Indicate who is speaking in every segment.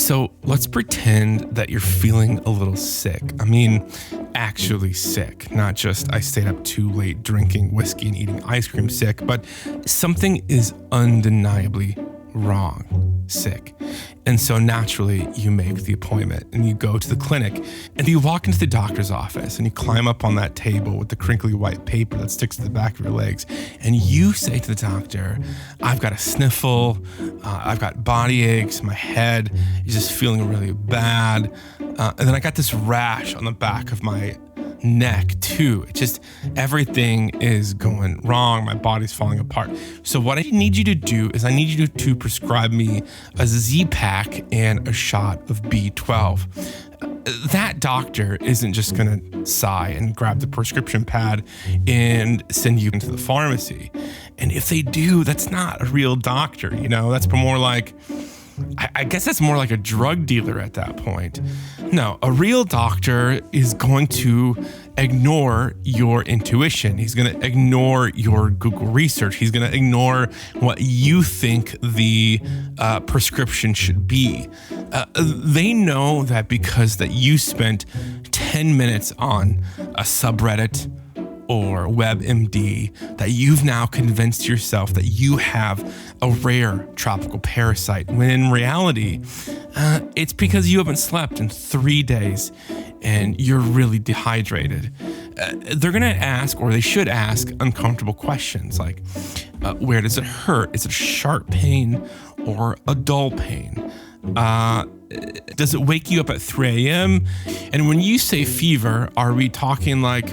Speaker 1: So let's pretend that you're feeling a little sick. I mean, actually sick, not just I stayed up too late drinking whiskey and eating ice cream sick, but something is undeniably wrong, sick. And so naturally you make the appointment and you go to the clinic and you walk into the doctor's office and you climb up on that table with the crinkly white paper that sticks to the back of your legs. And you say to the doctor, I've got a sniffle, I've got body aches, my head is just feeling really bad. And then I got this rash on the back of my neck too. It just, everything is going wrong. My body's falling apart. So what I need you to do is I need you to prescribe me a Z-Pack and a shot of B12. That doctor isn't just going to sigh and grab the prescription pad and send you into the pharmacy. And if they do, that's not a real doctor, you know? That's more like, I guess that's more like a drug dealer at that point. No, a real doctor is going to ignore your intuition. He's going to ignore your Google research. He's going to ignore what you think the prescription should be. They know that because that you spent 10 minutes on a subreddit or WebMD, that you've now convinced yourself that you have a rare tropical parasite, when in reality, it's because you haven't slept in 3 days and you're really dehydrated. They're gonna ask, or they should ask, uncomfortable questions like, where does it hurt? Is it sharp pain or a dull pain? Does it wake you up at 3 a.m.? And when you say fever, are we talking like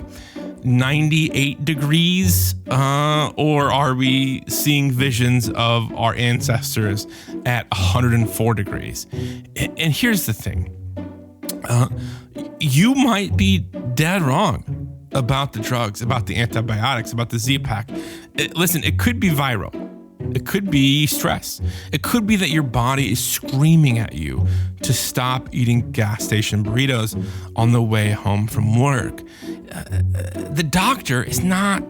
Speaker 1: 98 degrees, or are we seeing visions of our ancestors at 104 degrees? And here's the thing. You might be dead wrong about the drugs, about the antibiotics, about the Z-Pack. Listen, it could be viral. It could be stress. It could be that your body is screaming at you to stop eating gas station burritos on the way home from work. The doctor is not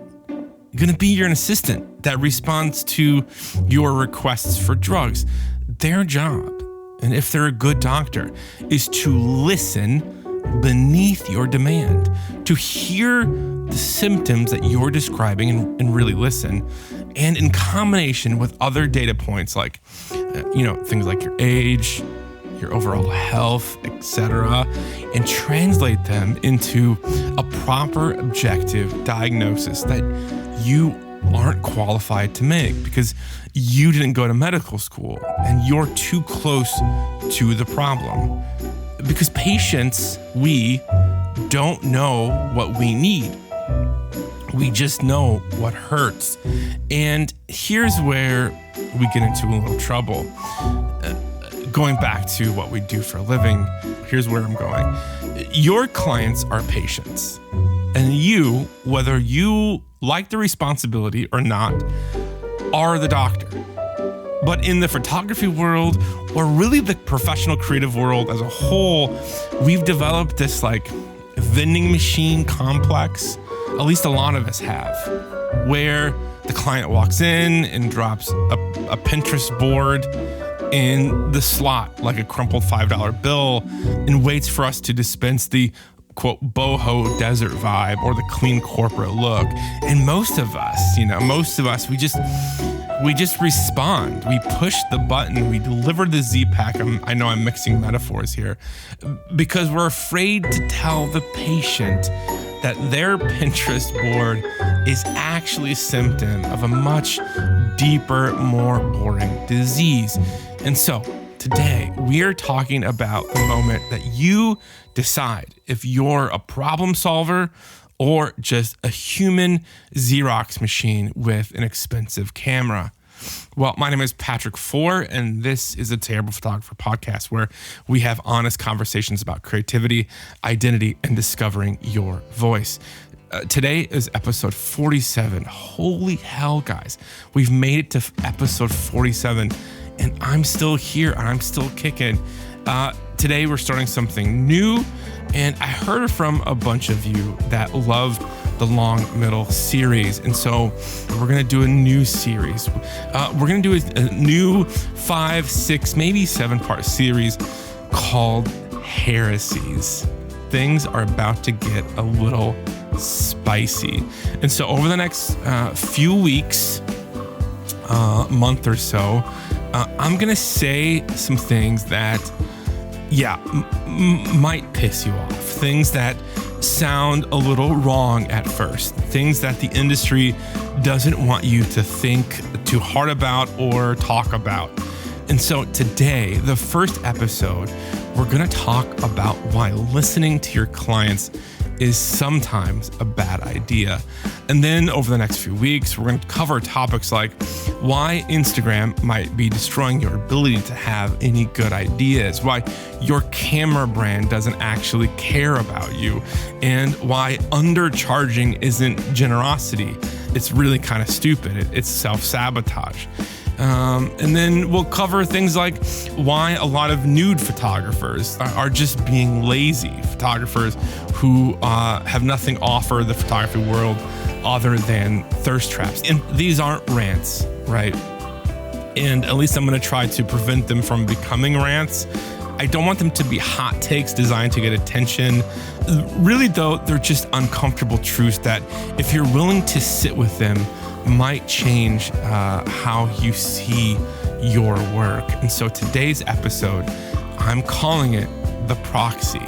Speaker 1: going to be your assistant that responds to your requests for drugs. Their job, and if they're a good doctor, is to listen beneath your demand, to hear the symptoms that you're describing and really listen. And in combination with other data points like, things like your age, your overall health, etc., and translate them into a proper objective diagnosis that you aren't qualified to make because you didn't go to medical school and you're too close to the problem. Because patients, we don't know what we need. We just know what hurts. And here's where we get into a little trouble. Going back to what we do for a living, here's where I'm going. Your clients are patients. And you, whether you like the responsibility or not, are the doctor. But in the photography world, or really the professional creative world as a whole, we've developed this like vending machine complex. At least a lot of us have, where the client walks in and drops a Pinterest board in the slot like a crumpled $5 bill and waits for us to dispense the quote boho desert vibe or the clean corporate look. And most of us, we just respond. We push the button. We deliver the Z-Pack. I know I'm mixing metaphors here because we're afraid to tell the patient that their Pinterest board is actually a symptom of a much deeper, more boring disease. And so today we are talking about the moment that you decide if you're a problem solver or just a human Xerox machine with an expensive camera. Well, my name is Patrick Four, and this is a Terrible Photographer podcast where we have honest conversations about creativity, identity, and discovering your voice. Today is episode 47. Holy hell, guys. We've made it to episode 47, and I'm still here, and I'm still kicking. Today, we're starting something new, and I heard from a bunch of you that love the long middle series. And so we're going to do a new series. We're going to do a new 5, 6, maybe 7 part series called Heresies. Things are about to get a little spicy. And so over the next few weeks, month or so, I'm going to say some things that, might piss you off. Things that sound a little wrong at first. Things that the industry doesn't want you to think too hard about or talk about. And so today, the first episode, we're going to talk about why listening to your clients is sometimes a bad idea. And then over the next few weeks, we're going to cover topics like why Instagram might be destroying your ability to have any good ideas, why your camera brand doesn't actually care about you, and why undercharging isn't generosity. It's really kind of stupid. It's self-sabotage. And then we'll cover things like why a lot of nude photographers are just being lazy. Photographers who have nothing to offer the photography world other than thirst traps. And these aren't rants, right? And at least I'm going to try to prevent them from becoming rants. I don't want them to be hot takes designed to get attention. Really, though, they're just uncomfortable truths that if you're willing to sit with them, might change how you see your work. And so today's episode, I'm calling it the Proxy.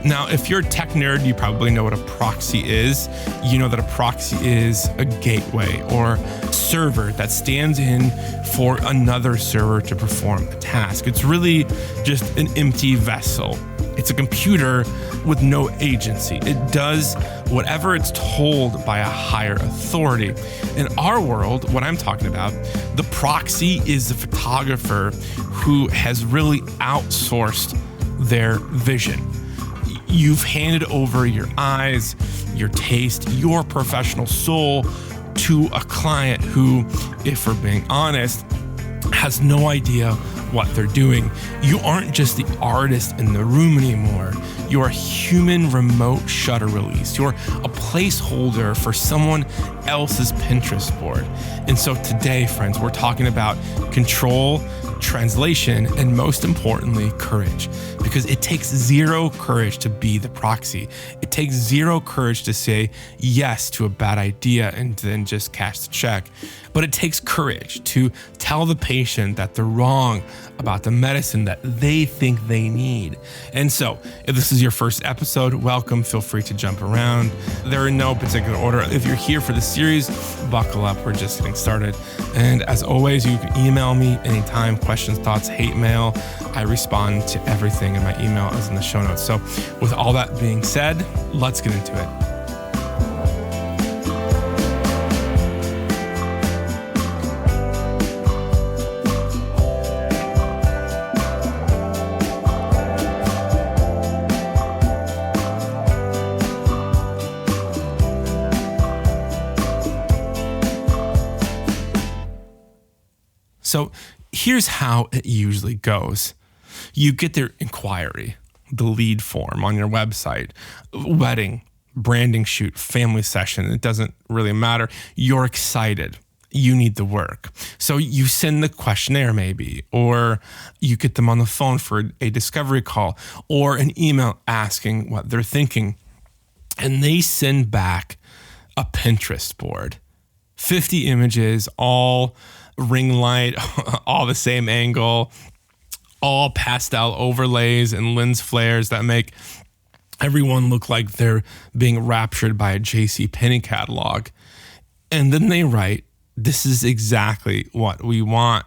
Speaker 1: Now, if you're a tech nerd, you probably know what a proxy is. You know that a proxy is a gateway or server that stands in for another server to perform a task. It's really just an empty vessel. It's a computer with no agency. It does whatever it's told by a higher authority. In our world, what I'm talking about, the proxy is the photographer who has really outsourced their vision. You've handed over your eyes, your taste, your professional soul to a client who, if we're being honest, has no idea what they're doing. You aren't just the artist in the room anymore. You're a human remote shutter release. You're a placeholder for someone else's Pinterest board. And so today, friends, we're talking about control, translation, and most importantly, courage. Because it takes zero courage to be the proxy. It takes zero courage to say yes to a bad idea and then just cash the check. But it takes courage to tell the patient that they're wrong about the medicine that they think they need. And so, if this is your first episode, welcome. Feel free to jump around. There are no particular order. If you're here for the series, buckle up. We're just getting started. And as always, you can email me anytime, questions, thoughts, hate mail. I respond to everything, and my email is in the show notes. So with all that being said, let's get into it. So here's how it usually goes. You get their inquiry, the lead form on your website, wedding, branding shoot, family session. It doesn't really matter. You're excited. You need the work. So you send the questionnaire maybe, or you get them on the phone for a discovery call or an email asking what they're thinking. And they send back a Pinterest board, 50 images, all ring light, all the same angle, all pastel overlays and lens flares that make everyone look like they're being raptured by a JCPenney catalog. And then they write, "This is exactly what we want."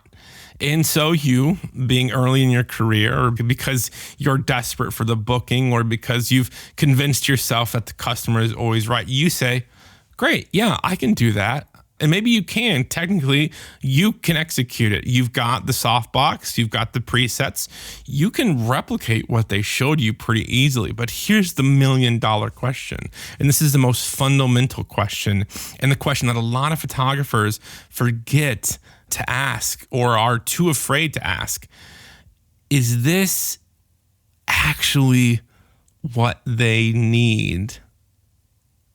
Speaker 1: And so you, being early in your career, or because you're desperate for the booking, or because you've convinced yourself that the customer is always right, you say, "Great, yeah, I can do that." And maybe you can. Technically, you can execute it. You've got the softbox. You've got the presets. You can replicate what they showed you pretty easily. But here's the $1 million question. And this is the most fundamental question, and the question that a lot of photographers forget to ask or are too afraid to ask. Is this actually what they need?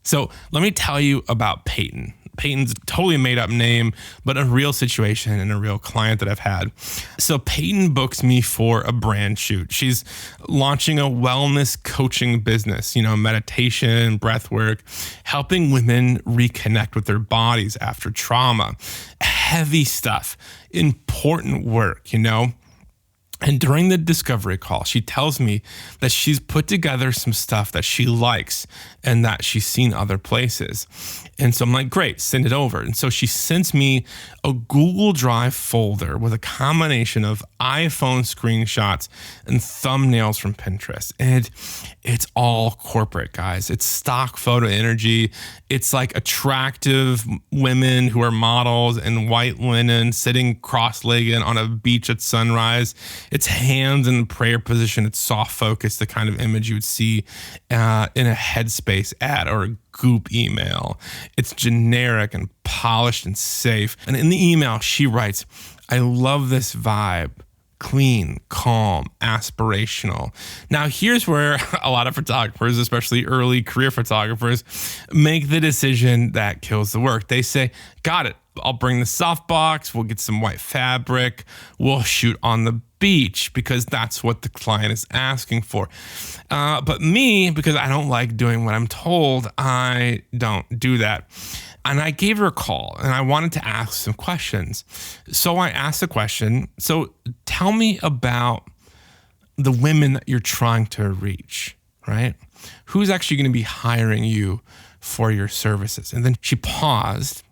Speaker 1: So let me tell you about Peyton. Peyton's totally a made up name, but a real situation and a real client that I've had. So Peyton books me for a brand shoot. She's launching a wellness coaching business, meditation, breath work, helping women reconnect with their bodies after trauma. Heavy stuff, important work, And during the discovery call, she tells me that she's put together some stuff that she likes and that she's seen other places. And so I'm like, great, send it over. And so she sends me a Google Drive folder with a combination of iPhone screenshots and thumbnails from Pinterest. And it's all corporate, guys. It's stock photo energy. It's like attractive women who are models in white linen sitting cross-legged on a beach at sunrise. It's hands in prayer position. It's soft focus, the kind of image you would see in a Headspace ad or a Goop email. It's generic and polished and safe. And in the email, she writes, I love this vibe. Clean, calm, aspirational. Now, here's where a lot of photographers, especially early career photographers, make the decision that kills the work. They say, got it. I'll bring the softbox. We'll get some white fabric. We'll shoot on the beach because that's what the client is asking for. But me, because I don't like doing what I'm told, I don't do that. And I gave her a call and I wanted to ask some questions. So I asked the question, so tell me about the women that you're trying to reach, right? Who's actually going to be hiring you for your services? And then she paused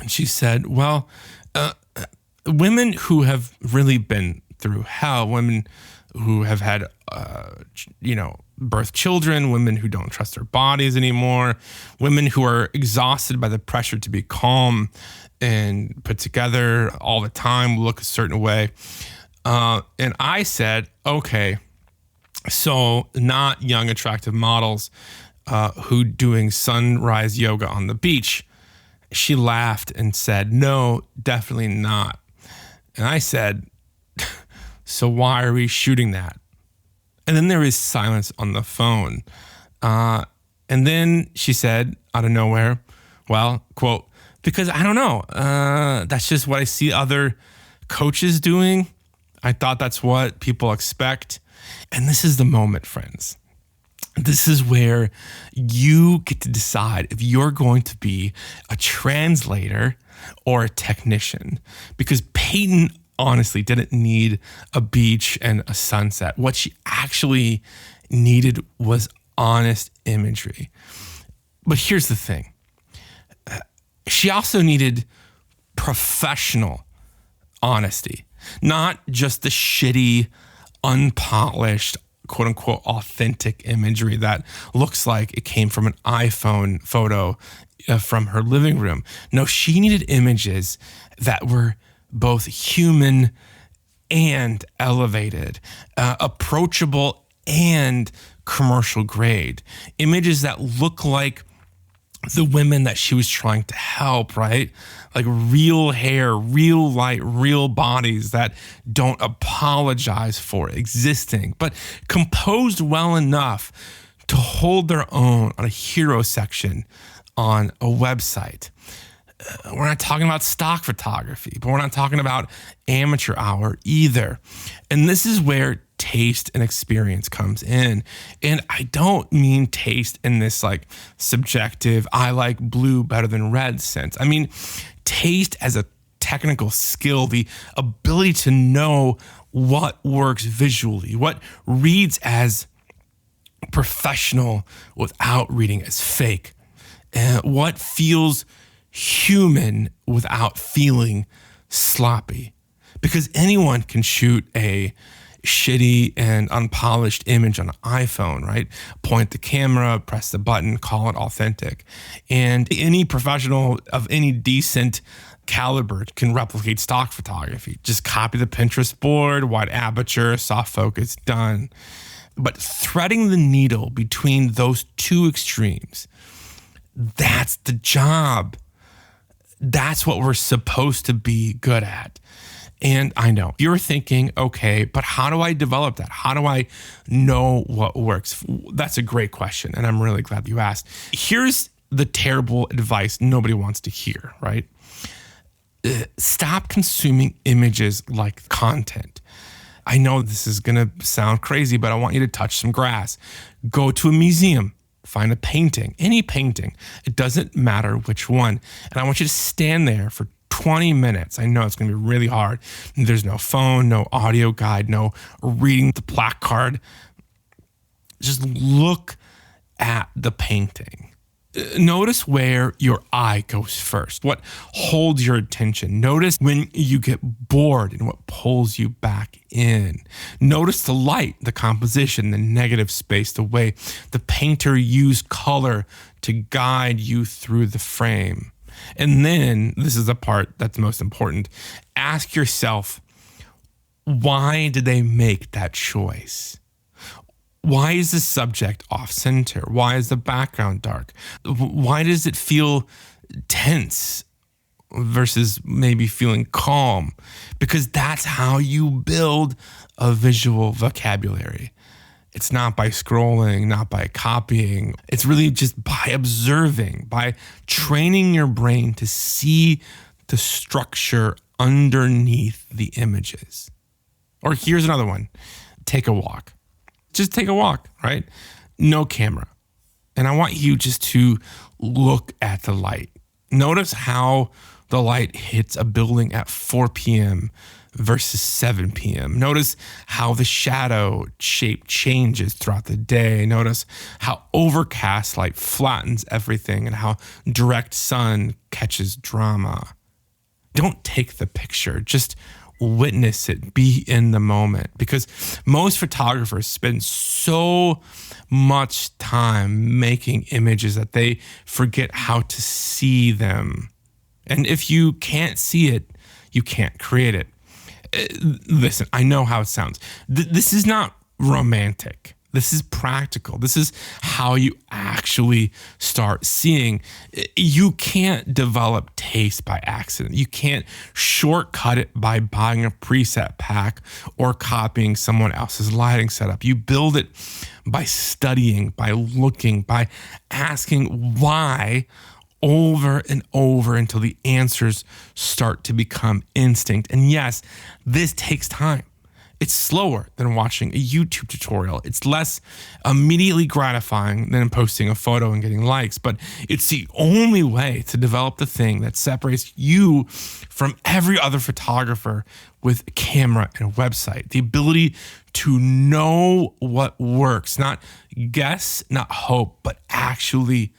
Speaker 1: and she said, well, women who have really been through hell, women who have had, birth children, women who don't trust their bodies anymore, women who are exhausted by the pressure to be calm and put together all the time, look a certain way. And I said, okay, so not young, attractive models who doing sunrise yoga on the beach. She laughed and said, no, definitely not. And I said, so why are we shooting that? And then there is silence on the phone. And then she said, out of nowhere, well, quote, because I don't know. That's just what I see other coaches doing. I thought that's what people expect. And this is the moment, friends. This is where you get to decide if you're going to be a translator or a technician. Because Peyton honestly didn't need a beach and a sunset. What she actually needed was honest imagery. But here's the thing. She also needed professional honesty, not just the shitty, unpolished, quote unquote, authentic imagery that looks like it came from an iPhone photo from her living room. No, she needed images that were both human and elevated, approachable and commercial grade. Images that look like the women that she was trying to help, right? Like real hair, real light, real bodies that don't apologize for existing, but composed well enough to hold their own on a hero section on a website. We're not talking about stock photography, but we're not talking about amateur hour either. And this is where taste and experience comes in. And I don't mean taste in this like subjective, I like blue better than red sense. I mean, taste as a technical skill, the ability to know what works visually, what reads as professional without reading as fake, and what feels human without feeling sloppy. Because anyone can shoot a shitty and unpolished image on an iPhone, right? Point the camera, press the button, call it authentic. And any professional of any decent caliber can replicate stock photography. Just copy the Pinterest board, wide aperture, soft focus, done. But threading the needle between those two extremes, that's the job. That's what we're supposed to be good at. And I know you're thinking, okay, but how do I develop that? How do I know what works? That's a great question. And I'm really glad you asked. Here's the terrible advice nobody wants to hear, right? Stop consuming images like content. I know this is going to sound crazy, but I want you to touch some grass. Go to a museum, find a painting, any painting. It doesn't matter which one. And I want you to stand there for 20 minutes. I know it's going to be really hard. There's no phone, no audio guide, no reading the placard. Just look at the painting. Notice where your eye goes first, what holds your attention. Notice when you get bored and what pulls you back in. Notice the light, the composition, the negative space, the way the painter used color to guide you through the frame. And then, this is the part that's most important, ask yourself, why did they make that choice? Why is the subject off center? Why is the background dark? Why does it feel tense versus maybe feeling calm? Because that's how you build a visual vocabulary. It's not by scrolling, not by copying. It's really just by observing, by training your brain to see the structure underneath the images. Or here's another one. Take a walk. Just take a walk, right? No camera. And I want you just to look at the light. Notice how the light hits a building at 4 p.m. versus 7 p.m. Notice how the shadow shape changes throughout the day. Notice how overcast light flattens everything and how direct sun catches drama. Don't take the picture. Just witness it, be in the moment, because most photographers spend so much time making images that they forget how to see them. And if you can't see it, you can't create it. Listen, I know how it sounds. This is not romantic. This is practical. This is how you actually start seeing. You can't develop taste by accident. You can't shortcut it by buying a preset pack or copying someone else's lighting setup. You build it by studying, by looking, by asking why over and over until the answers start to become instinct. And yes, this takes time. It's slower than watching a YouTube tutorial. It's less immediately gratifying than posting a photo and getting likes, but it's the only way to develop the thing that separates you from every other photographer with a camera and a website. The ability to know what works, not guess, not hope, but actually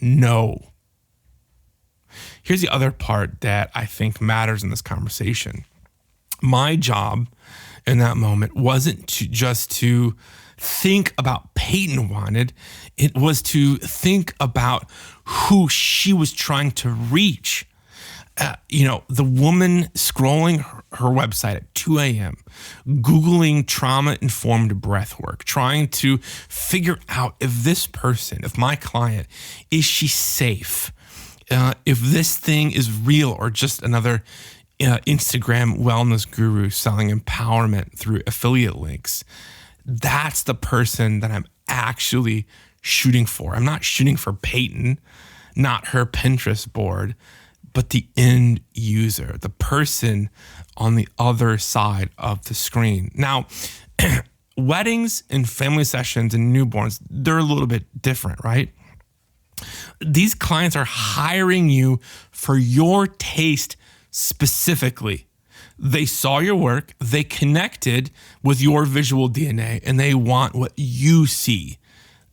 Speaker 1: know. Here's the other part that I think matters in this conversation. My job in that moment wasn't just to think about Peyton wanted. It was to think about who she was trying to reach. The woman scrolling her website at 2 a.m., Googling trauma-informed breath work, trying to figure out if my client, is she safe? If this thing is real or just another Instagram wellness guru selling empowerment through affiliate links. That's the person that I'm actually shooting for. I'm not shooting for Peyton, not her Pinterest board, but the end user, the person on the other side of the screen. Now, weddings and family sessions and newborns, they're a little bit different, right? These clients are hiring you for your taste specifically. They saw your work, they connected with your visual DNA, and they want what you see,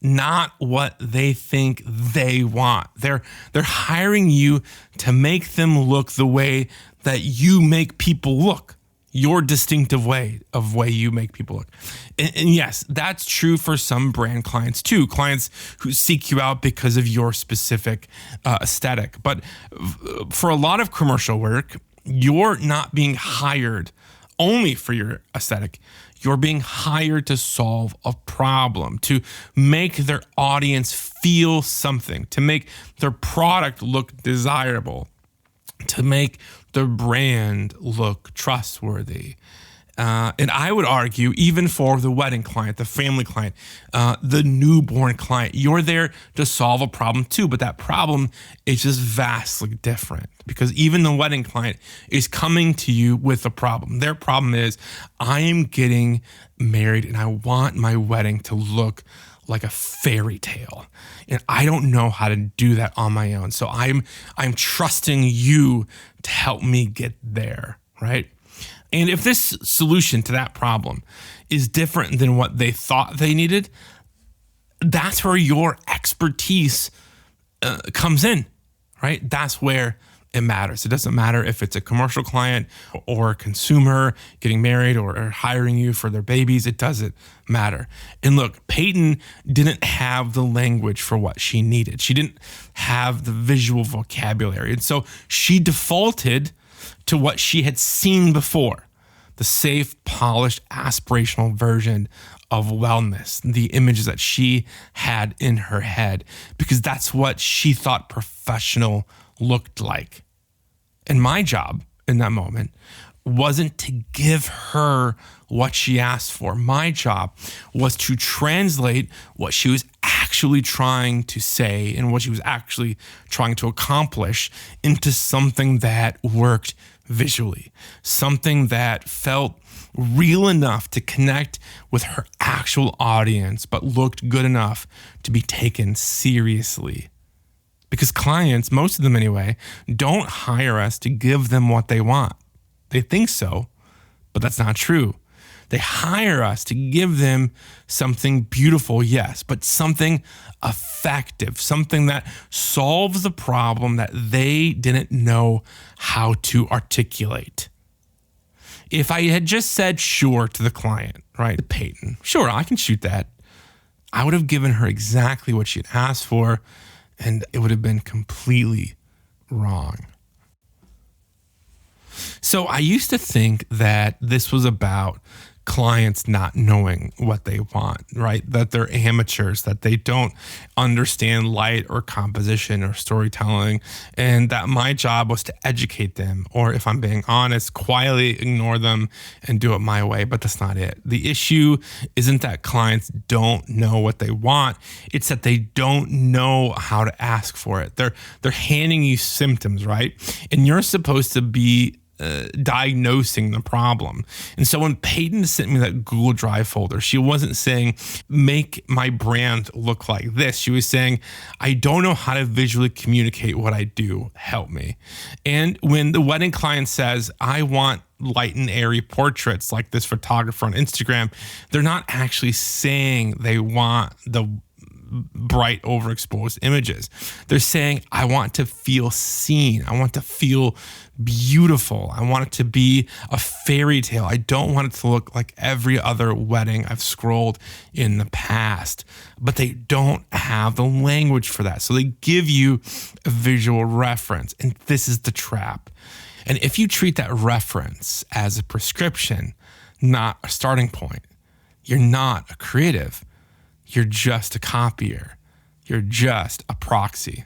Speaker 1: not what they think they want. They're hiring you to make them look the way that you make people look, your distinctive way you make people look. And yes, that's true for some brand clients too, clients who seek you out because of your specific aesthetic. But for a lot of commercial work, you're not being hired only for your aesthetic. You're being hired to solve a problem, to make their audience feel something, to make their product look desirable, to make the brand look trustworthy. And I would argue, even for the wedding client, the family client, the newborn client, you're there to solve a problem too. But that problem is just vastly different, because even the wedding client is coming to you with a problem. Their problem is, I am getting married and I want my wedding to look like a fairy tale, and I don't know how to do that on my own. So I'm trusting you to help me get there, right? And if this solution to that problem is different than what they thought they needed, that's where your expertise comes in, right? That's where it matters. It doesn't matter if it's a commercial client or a consumer getting married or hiring you for their babies. It doesn't matter. And look, Peyton didn't have the language for what she needed. She didn't have the visual vocabulary. And so she defaulted to what she had seen before, the safe, polished, aspirational version of wellness, the images that she had in her head, because that's what she thought professional looked like. And my job in that moment wasn't to give her what she asked for. My job was to translate what she was actually trying to say and what she was actually trying to accomplish into something that worked visually, something that felt real enough to connect with her actual audience, but looked good enough to be taken seriously. Because clients, most of them anyway, don't hire us to give them what they want. They think so, but that's not true. They hire us to give them something beautiful, yes, but something effective, something that solves the problem that they didn't know how to articulate. If I had just said sure to the client, right, to Peyton, sure, I can shoot that, I would have given her exactly what she'd asked for, and it would have been completely wrong. So I used to think that this was about clients not knowing what they want, right? That they're amateurs, that they don't understand light or composition or storytelling, and that my job was to educate them, or if I'm being honest, quietly ignore them and do it my way. But that's not it. The issue isn't that clients don't know what they want. It's that they don't know how to ask for it. They're handing you symptoms, right? And you're supposed to be diagnosing the problem. And so when Peyton sent me that Google Drive folder, she wasn't saying, make my brand look like this. She was saying, I don't know how to visually communicate what I do. Help me. And when the wedding client says, I want light and airy portraits like this photographer on Instagram, they're not actually saying they want the bright, overexposed images. They're saying, I want to feel seen. I want to feel beautiful. I want it to be a fairy tale. I don't want it to look like every other wedding I've scrolled in the past. But they don't have the language for that. So they give you a visual reference. And this is the trap. And if you treat that reference as a prescription, not a starting point, you're not a creative. You're just a copier. You're just a proxy.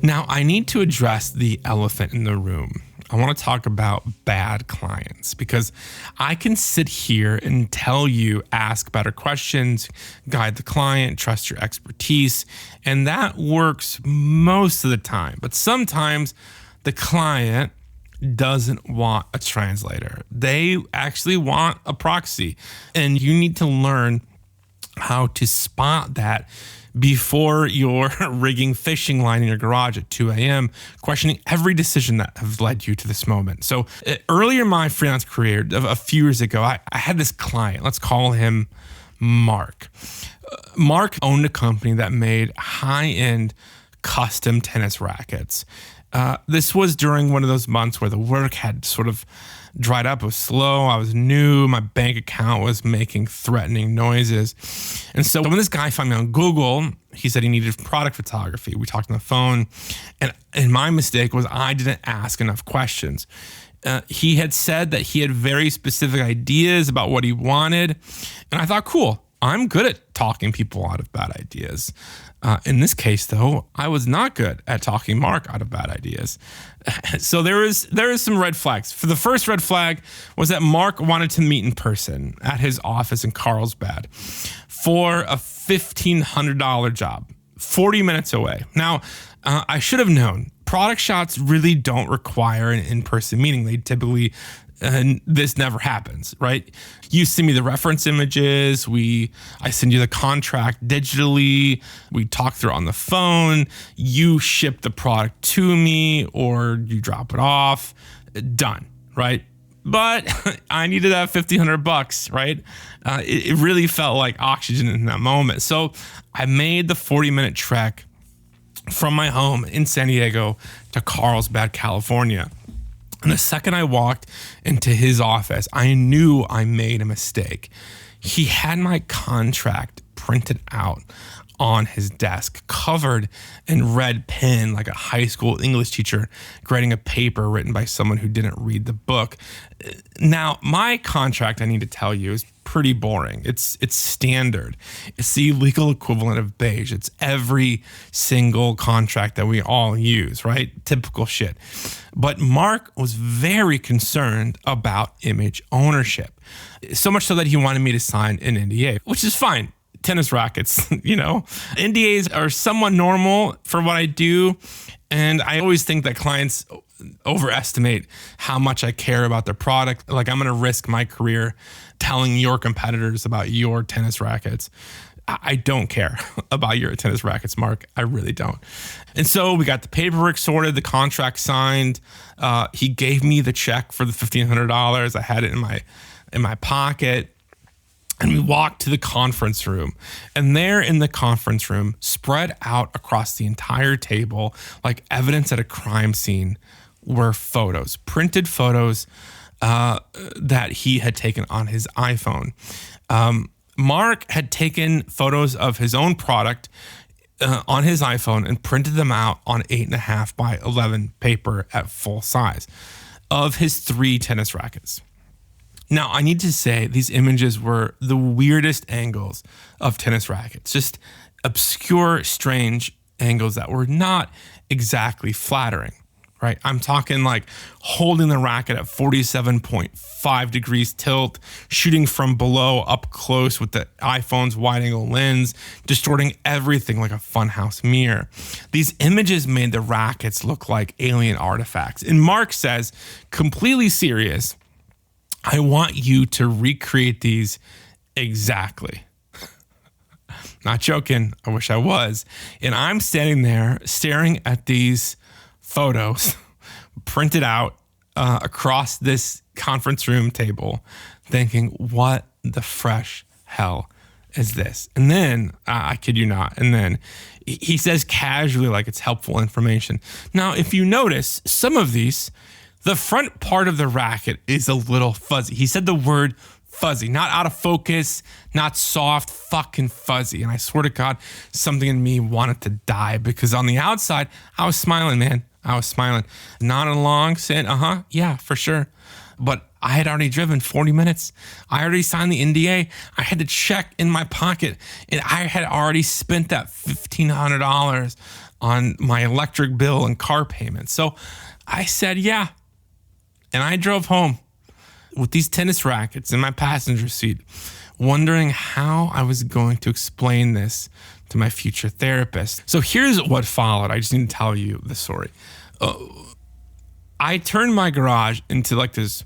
Speaker 1: Now, I need to address the elephant in the room. I want to talk about bad clients, because I can sit here and tell you, ask better questions, guide the client, trust your expertise, and that works most of the time. But sometimes the client doesn't want a translator. They actually want a proxy, and you need to learn how to spot that before you're rigging fishing line in your garage at 2 a.m., questioning every decision that has led you to this moment. So earlier in my freelance career, a few years ago, I had this client. Let's call him Mark. Mark owned a company that made high-end custom tennis rackets. This was during one of those months where the work had sort of dried up. It was slow. I was new. My bank account was making threatening noises. And so when this guy found me on Google, he said he needed product photography. We talked on the phone. And my mistake was I didn't ask enough questions. He had said that he had very specific ideas about what he wanted. And I thought, cool, I'm good at talking people out of bad ideas. In this case, though, I was not good at talking Mark out of bad ideas. So there is some red flags. For the first red flag was that Mark wanted to meet in person at his office in Carlsbad for a $1,500 job, 40 minutes away. Now, I should have known. Product shots really don't require an in-person meeting. They typically, this never happens, right? You send me the reference images. I send you the contract digitally. We talk through it on the phone. You ship the product to me or you drop it off. Done, right? But I needed that $1,500, right? It really felt like oxygen in that moment. So I made the 40-minute trek from my home in San Diego to Carlsbad, California. And the second I walked into his office, I knew I made a mistake. He had my contract printed out on his desk, covered in red pen like a high school English teacher grading a paper written by someone who didn't read the book. Now, my contract, I need to tell you, is pretty boring. It's standard. It's the legal equivalent of beige. It's every single contract that we all use, right? Typical shit. But Mark was very concerned about image ownership. So much so that he wanted me to sign an NDA, which is fine. Tennis rackets, NDAs are somewhat normal for what I do. And I always think that clients overestimate how much I care about their product. Like, I'm going to risk my career telling your competitors about your tennis rackets. I don't care about your tennis rackets, Mark. I really don't. And so we got the paperwork sorted, the contract signed. He gave me the check for the $1,500. I had it in my pocket. And we walked to the conference room. And there in the conference room, spread out across the entire table, like evidence at a crime scene, were photos, printed photos that he had taken on his iPhone. Mark had taken photos of his own product on his iPhone and printed them out on 8.5 by 11 paper at full size of his 3 tennis rackets. Now, I need to say these images were the weirdest angles of tennis rackets, just obscure, strange angles that were not exactly flattering, right? I'm talking like holding the racket at 47.5 degrees tilt, shooting from below up close with the iPhone's wide-angle lens, distorting everything like a funhouse mirror. These images made the rackets look like alien artifacts. And Mark says, completely serious, I want you to recreate these exactly. Not joking. I wish I was. And I'm standing there staring at these photos printed out across this conference room table, thinking, what the fresh hell is this? And then, I kid you not, and then he says casually, like it's helpful information. Now, if you notice, some of these, the front part of the racket is a little fuzzy. He said the word fuzzy, not out of focus, not soft, fucking fuzzy. And I swear to God, something in me wanted to die because on the outside, I was smiling, man. I was smiling, nodding along, saying, yeah, for sure. But I had already driven 40 minutes. I already signed the NDA. I had to check in my pocket, and I had already spent that $1,500 on my electric bill and car payment. So I said, yeah. And I drove home with these tennis rackets in my passenger seat, wondering how I was going to explain this to my future therapist. So here's what followed. I just need to tell you the story. I turned my garage into like this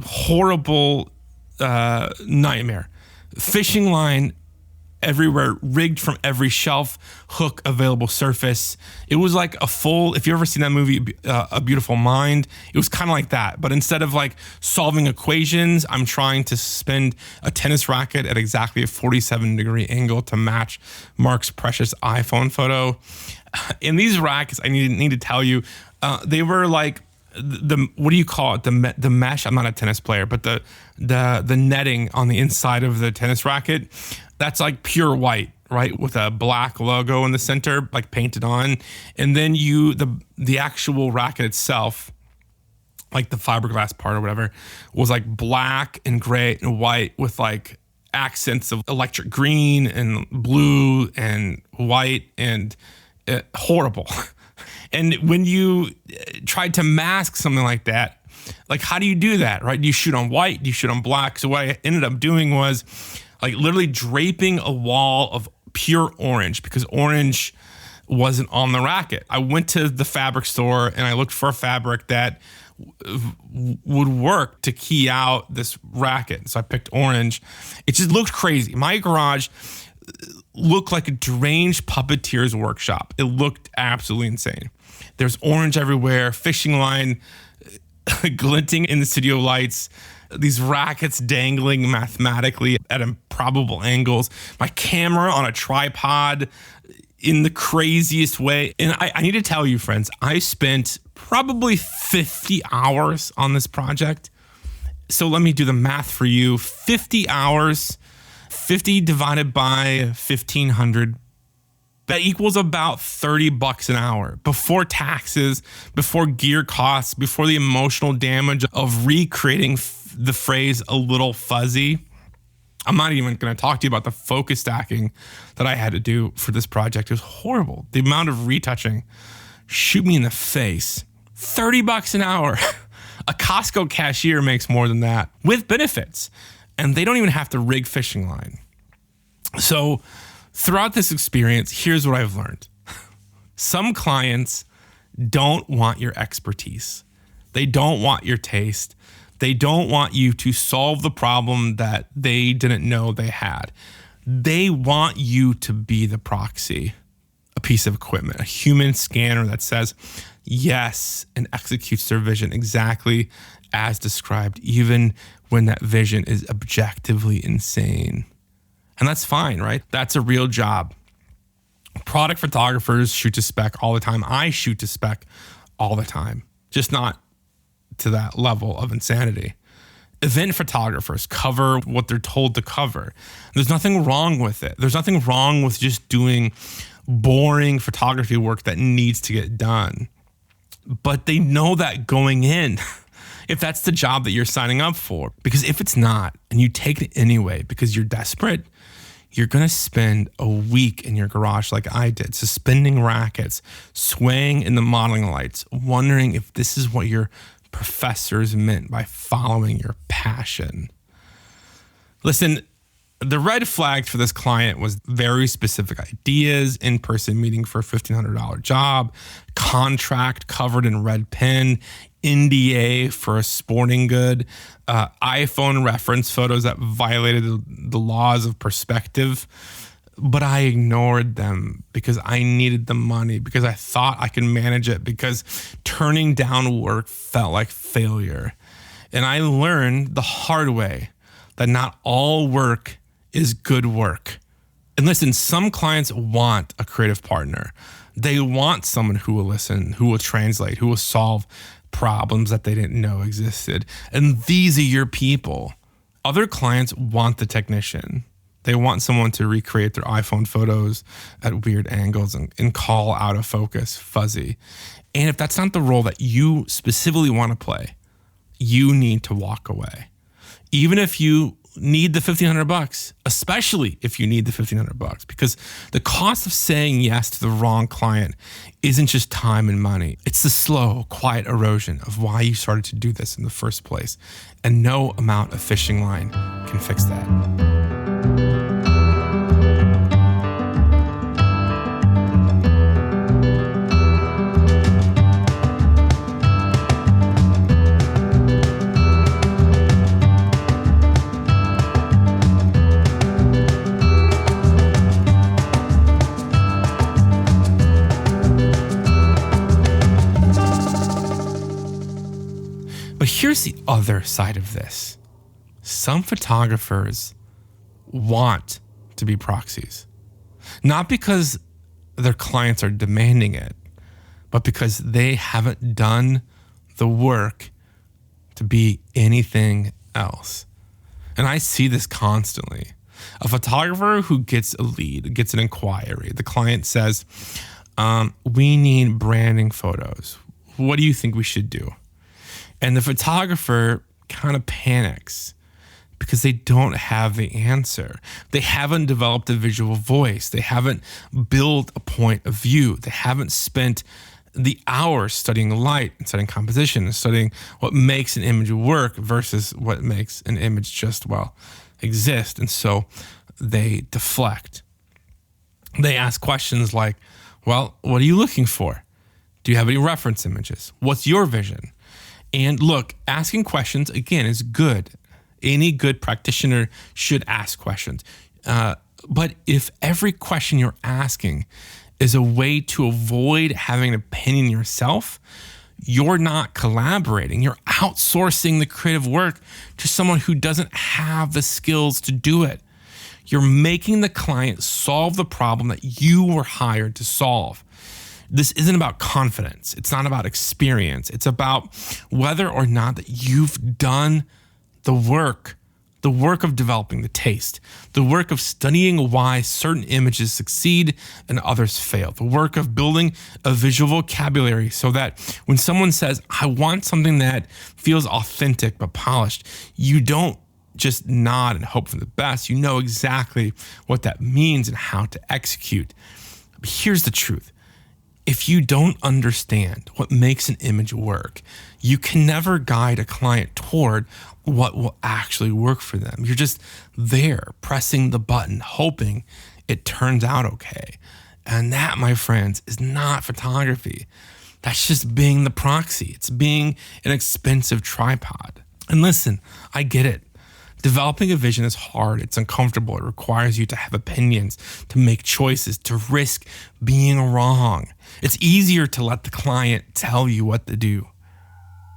Speaker 1: horrible nightmare. Fishing line everywhere, rigged from every shelf, hook, available surface. It was like a full, if you've ever seen that movie, A Beautiful Mind, it was kind of like that. But instead of like solving equations, I'm trying to spin a tennis racket at exactly a 47-degree angle to match Mark's precious iPhone photo. In these rackets, I need to tell you, they were like, what do you call it? The mesh. I'm not a tennis player, but the netting on the inside of the tennis racket, that's like pure white, right? With a black logo in the center, like painted on. And then the actual racket itself, like the fiberglass part or whatever, was like black and gray and white with like accents of electric green and blue and white and horrible. And when you tried to mask something like that, like how do you do that, right? Do you shoot on white? Do you shoot on black? So what I ended up doing was like literally draping a wall of pure orange, because orange wasn't on the racket. I went to the fabric store and I looked for a fabric that would work to key out this racket. So I picked orange. It just looked crazy. My garage looked like a deranged puppeteer's workshop. It looked absolutely insane. There's orange everywhere, fishing line glinting in the studio lights, these rackets dangling mathematically at improbable angles, my camera on a tripod in the craziest way. And I need to tell you, friends, I spent probably 50 hours on this project. So let me do the math for you. 50 hours, 50 divided by 1,500. That equals about $30 an hour before taxes, before gear costs, before the emotional damage of recreating the phrase "a little fuzzy." I'm not even going to talk to you about the focus stacking that I had to do for this project. It was horrible. The amount of retouching, shoot me in the face. $30 an hour. A Costco cashier makes more than that with benefits, and they don't even have to rig fishing line. So throughout this experience, here's what I've learned. Some clients don't want your expertise. They don't want your taste. They don't want you to solve the problem that they didn't know they had. They want you to be the proxy, a piece of equipment, a human scanner that says yes and executes their vision exactly as described, even when that vision is objectively insane. And that's fine, right? That's a real job. Product photographers shoot to spec all the time. I shoot to spec all the time, just not to that level of insanity. Event photographers cover what they're told to cover. There's nothing wrong with it. There's nothing wrong with just doing boring photography work that needs to get done. But they know that going in, if that's the job that you're signing up for. Because if it's not, and you take it anyway because you're desperate, you're going to spend a week in your garage like I did, suspending rackets, swaying in the modeling lights, wondering if this is what your professors meant by following your passion. Listen, the red flag for this client was very specific ideas, in-person meeting for a $1,500 job, contract covered in red pen, NDA for a sporting good, iPhone reference photos that violated the laws of perspective. But I ignored them because I needed the money, because I thought I could manage it, because turning down work felt like failure. And I learned the hard way that not all work is good work. And listen, some clients want a creative partner. They want someone who will listen, who will translate, who will solve problems that they didn't know existed. And these are your people. Other clients want the technician. They want someone to recreate their iPhone photos at weird angles and call out of focus, fuzzy. And if that's not the role that you specifically want to play, you need to walk away. Even if you need the $1,500, especially if you need the $1,500, because the cost of saying yes to the wrong client isn't just time and money. It's the slow, quiet erosion of why you started to do this in the first place. And no amount of fishing line can fix that. here's the other side of this. Some photographers want to be proxies, not because their clients are demanding it, but because they haven't done the work to be anything else. And I see this constantly. A photographer who gets a lead, gets an inquiry, the client says, we need branding photos. What do you think we should do? And the photographer kind of panics because they don't have the answer. They haven't developed a visual voice. They haven't built a point of view. They haven't spent the hours studying light and studying composition and studying what makes an image work versus what makes an image just, exist. And so they deflect. They ask questions like, what are you looking for? Do you have any reference images? What's your vision? And look, asking questions, again, is good. Any good practitioner should ask questions. But if every question you're asking is a way to avoid having an opinion yourself, you're not collaborating. You're outsourcing the creative work to someone who doesn't have the skills to do it. You're making the client solve the problem that you were hired to solve. This isn't about confidence. It's not about experience. It's about whether or not that you've done the work of developing the taste, the work of studying why certain images succeed and others fail, the work of building a visual vocabulary so that when someone says, I want something that feels authentic but polished, you don't just nod and hope for the best. You know exactly what that means and how to execute. But here's the truth. If you don't understand what makes an image work, you can never guide a client toward what will actually work for them. You're just there pressing the button, hoping it turns out okay. And that, my friends, is not photography. That's just being the proxy. It's being an expensive tripod. And listen, I get it. Developing a vision is hard. It's uncomfortable. It requires you to have opinions, to make choices, to risk being wrong. It's easier to let the client tell you what to do.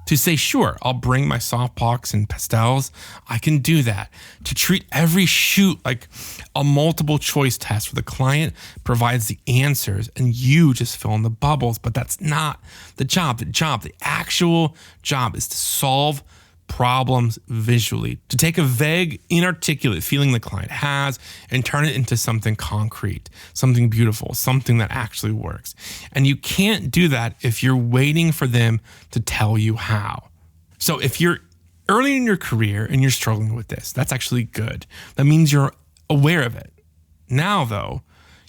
Speaker 1: To say, sure, I'll bring my softbox and pastels. I can do that. To treat every shoot like a multiple choice test where the client provides the answers and you just fill in the bubbles. But that's not the job. The actual job is to solve problems visually, to take a vague, inarticulate feeling the client has and turn it into something concrete, something beautiful, something that actually works. And you can't do that if you're waiting for them to tell you how. So if you're early in your career and you're struggling with this, that's actually good. That means you're aware of it. Now, though,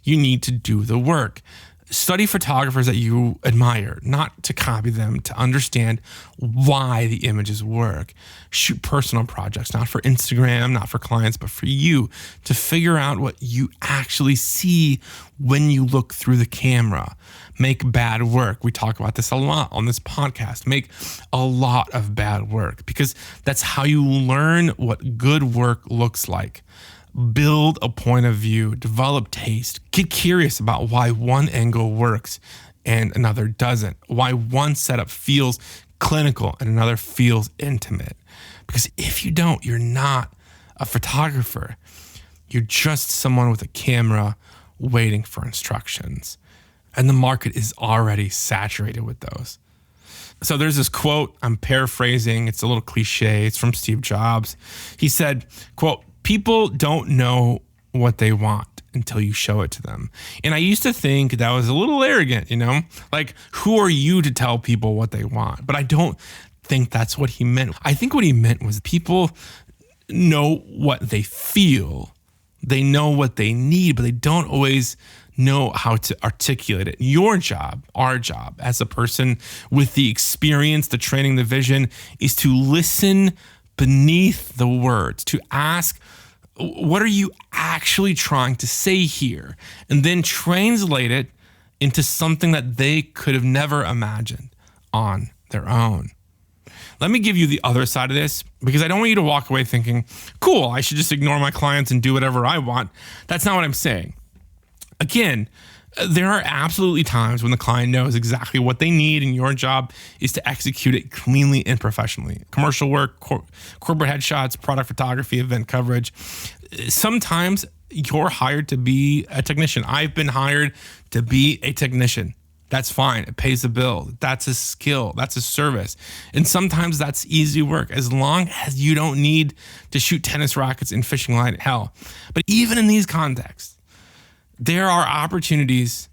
Speaker 1: you need to do the work. Study photographers that you admire, not to copy them, to understand why the images work. Shoot personal projects, not for Instagram, not for clients, but for you, to figure out what you actually see when you look through the camera. Make bad work. We talk about this a lot on this podcast. Make a lot of bad work because that's how you learn what good work looks like. Build a point of view, develop taste, get curious about why one angle works and another doesn't, why one setup feels clinical and another feels intimate. Because if you don't, you're not a photographer. You're just someone with a camera waiting for instructions. And the market is already saturated with those. So there's this quote, I'm paraphrasing, it's a little cliche, it's from Steve Jobs. He said, quote, people don't know what they want until you show it to them. And I used to think that was a little arrogant, like, who are you to tell people what they want? But I don't think that's what he meant. I think what he meant was people know what they feel. They know what they need, but they don't always know how to articulate it. Your job, our job as a person with the experience, the training, the vision is to listen beneath the words, to ask, what are you actually trying to say here? And then translate it into something that they could have never imagined on their own. Let me give you the other side of this, because I don't want you to walk away thinking, cool, I should just ignore my clients and do whatever I want. That's not what I'm saying. Again, There are absolutely times when the client knows exactly what they need, and your job is to execute it cleanly and professionally. Commercial work, corporate headshots, product photography, event coverage. Sometimes you're hired to be a technician. I've been hired to be a technician. That's fine. It pays the bill. That's a skill. That's a service. And sometimes that's easy work as long as you don't need to shoot tennis rackets in fishing line. Hell. But even in these contexts, there are opportunities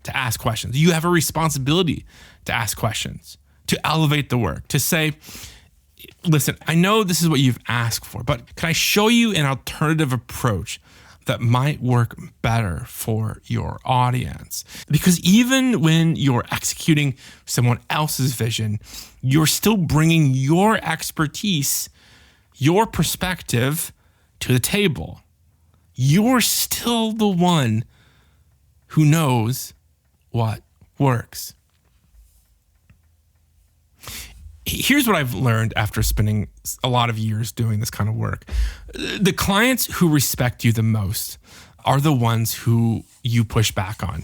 Speaker 1: to ask questions. You have a responsibility to ask questions, to elevate the work, to say, listen, I know this is what you've asked for, but can I show you an alternative approach that might work better for your audience? Because even when you're executing someone else's vision, you're still bringing your expertise, your perspective to the table. You're still the one who knows what works. Here's what I've learned after spending a lot of years doing this kind of work. The clients who respect you the most are the ones who you push back on.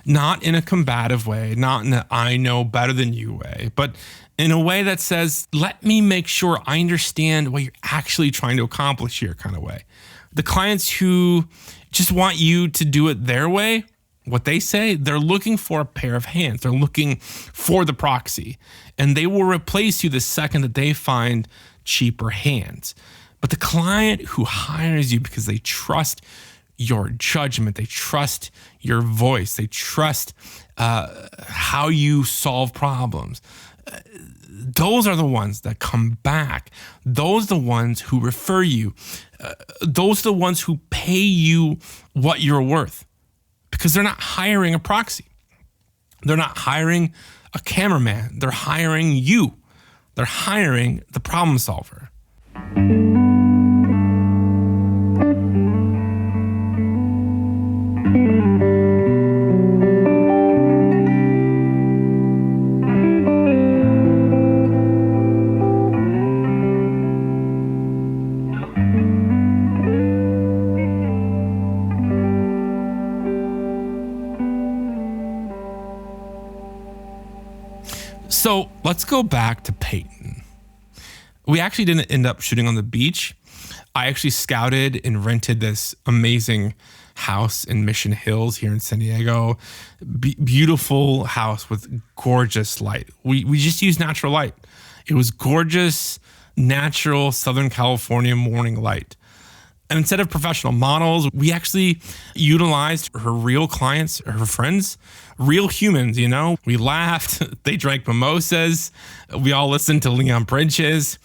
Speaker 1: Not in a combative way, not in a I know better than you way, but in a way that says, let me make sure I understand what you're actually trying to accomplish here kind of way. The clients who just want you to do it their way, what they say, they're looking for a pair of hands. They're looking for the proxy, and they will replace you the second that they find cheaper hands. But the client who hires you because they trust your judgment, they trust your voice, they trust how you solve problems, those are the ones that come back. Those are the ones who refer you. Those are the ones who pay you what you're worth. Because they're not hiring a proxy. They're not hiring a cameraman. They're hiring you. They're hiring the problem solver. So let's go back to Peyton. We actually didn't end up shooting on the beach. I actually scouted and rented this amazing house in Mission Hills here in San Diego. Beautiful house with gorgeous light. We just used natural light. It was gorgeous, natural Southern California morning light. And instead of professional models, we actually utilized her real clients, her friends, real humans, you know? We laughed, they drank mimosas, we all listened to Leon Bridges.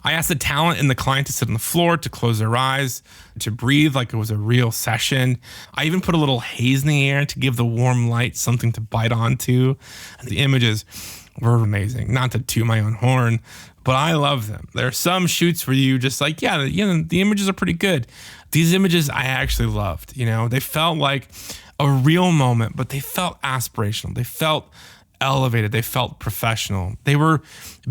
Speaker 1: I asked the talent and the client to sit on the floor, to close their eyes, to breathe like it was a real session. I even put a little haze in the air to give the warm light something to bite onto. And the images were amazing. Not to toot my own horn, but I love them. There are some shoots where you just like, the images are pretty good. These images I actually loved, they felt like a real moment, but they felt aspirational. They felt elevated. They felt professional. They were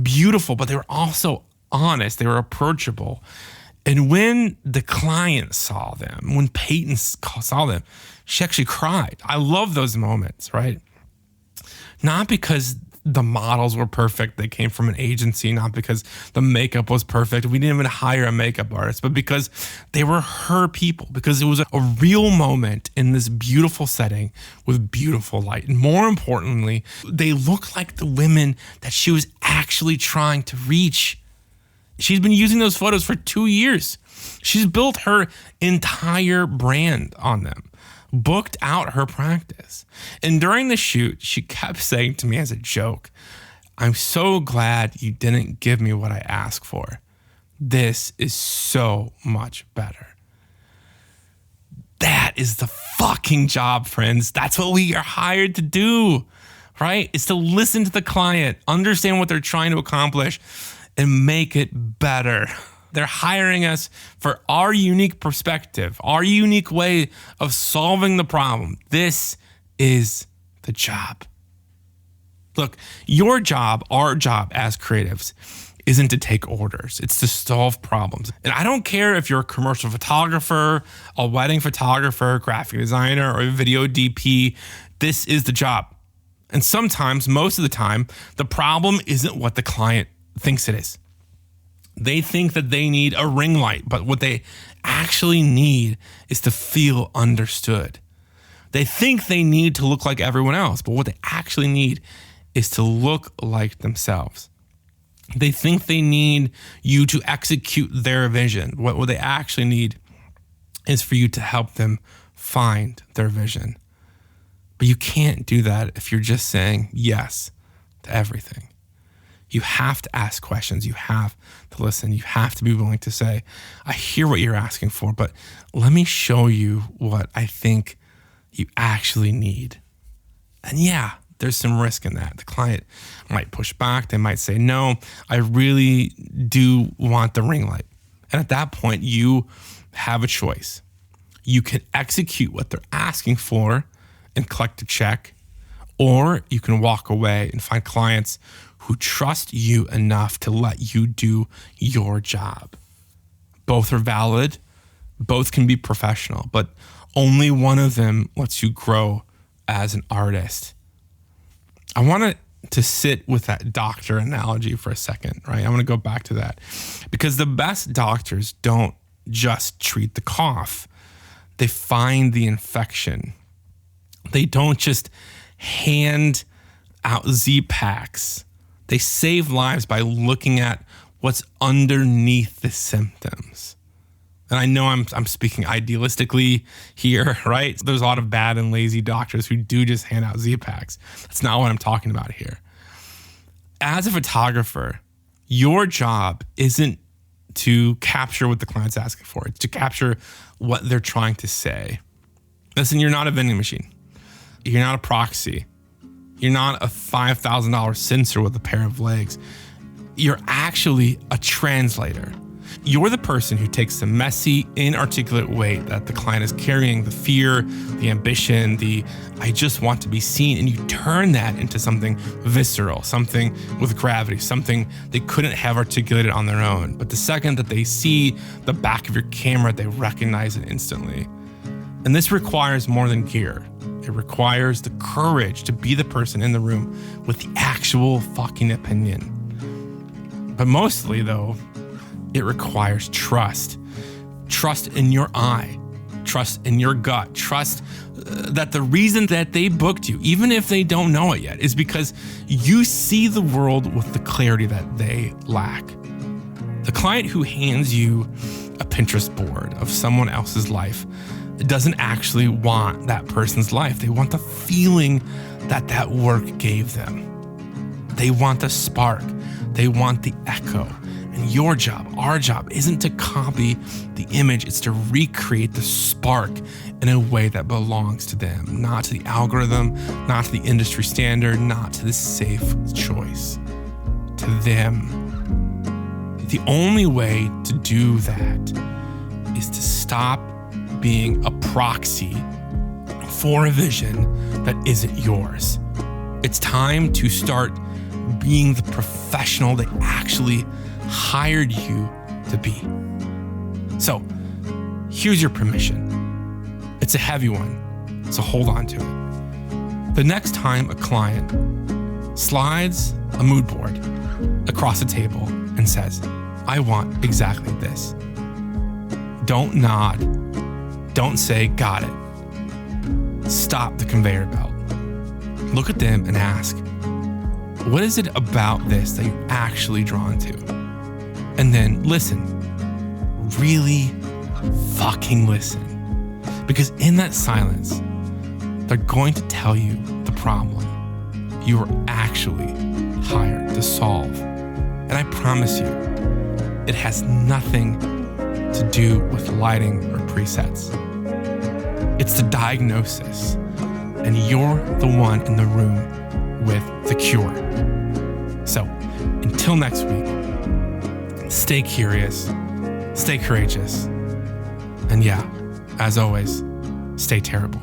Speaker 1: beautiful, but they were also honest. They were approachable. And when the client saw them, when Peyton saw them, she actually cried. I love those moments, right? Not because the models were perfect. They came from an agency, not because the makeup was perfect. We didn't even hire a makeup artist, but because they were her people, because it was a real moment in this beautiful setting with beautiful light. And more importantly, they looked like the women that she was actually trying to reach. She's been using those photos for 2 years. She's built her entire brand on them, booked out her practice. And during the shoot, she kept saying to me as a joke, "I'm so glad you didn't give me what I asked for. This is so much better." That is the fucking job, friends. That's what we are hired to do, right? It's to listen to the client, understand what they're trying to accomplish, and make it better. They're hiring us for our unique perspective, our unique way of solving the problem. This is the job. Look, your job, our job as creatives, isn't to take orders. It's to solve problems. And I don't care if you're a commercial photographer, a wedding photographer, graphic designer, or a video DP. This is the job. And sometimes, most of the time, the problem isn't what the client thinks it is. They think that they need a ring light, but what they actually need is to feel understood. They think they need to look like everyone else, but what they actually need is to look like themselves. They think they need you to execute their vision. What they actually need is for you to help them find their vision. But you can't do that if you're just saying yes to everything. You have to ask questions. You have to listen. You have to be willing to say, I hear what you're asking for, but let me show you what I think you actually need. And yeah, there's some risk in that. The client might push back. They might say, no, I really do want the ring light. And at that point, you have a choice. You can execute what they're asking for and collect a check, or you can walk away and find clients who trust you enough to let you do your job. Both are valid. Both can be professional, but only one of them lets you grow as an artist. I want to sit with that doctor analogy for a second, right? I want to go back to that because the best doctors don't just treat the cough. They find the infection. They don't just hand out Z-packs. They save lives by looking at what's underneath the symptoms. And I know I'm speaking idealistically here, right? There's a lot of bad and lazy doctors who do just hand out Z-packs. That's not what I'm talking about here. As a photographer, your job isn't to capture what the client's asking for. It's to capture what they're trying to say. Listen, you're not a vending machine. You're not a Proxy. You're not a $5,000 sensor with a pair of legs. You're actually a translator. You're the person who takes the messy, inarticulate weight that the client is carrying, the fear, the ambition, the I just want to be seen, and you turn that into something visceral, something with gravity, something they couldn't have articulated on their own. But the second that they see the back of your camera, they recognize it instantly. And this requires more than gear. It requires the courage to be the person in the room with the actual fucking opinion. But mostly, though, it requires trust. Trust in your eye. Trust in your gut. Trust that the reason that they booked you, even if they don't know it yet, is because you see the world with the clarity that they lack. The client who hands you a Pinterest board of someone else's life doesn't actually want that person's life. They want the feeling that that work gave them. They want the spark. They want the echo. And your job, our job, isn't to copy the image. It's to recreate the spark in a way that belongs to them, not to the algorithm, not to the industry standard, not to the safe choice, to them. The only way to do that is to stop being a proxy for a vision that isn't yours. It's time to start being the professional they actually hired you to be. So here's your permission. It's a heavy one, so hold on to it. The next time a client slides a mood board across the table and says, I want exactly this, don't nod. Don't say, got it. Stop the conveyor belt. Look at them and ask, what is it about this that you're actually drawn to? And then listen. Really fucking listen. Because in that silence, they're going to tell you the problem you were actually hired to solve. And I promise you, it has nothing to do with lighting or presets. It's the diagnosis, and you're the one in the room with the cure. So, until next week, stay curious, stay courageous, and yeah, as always, stay terrible.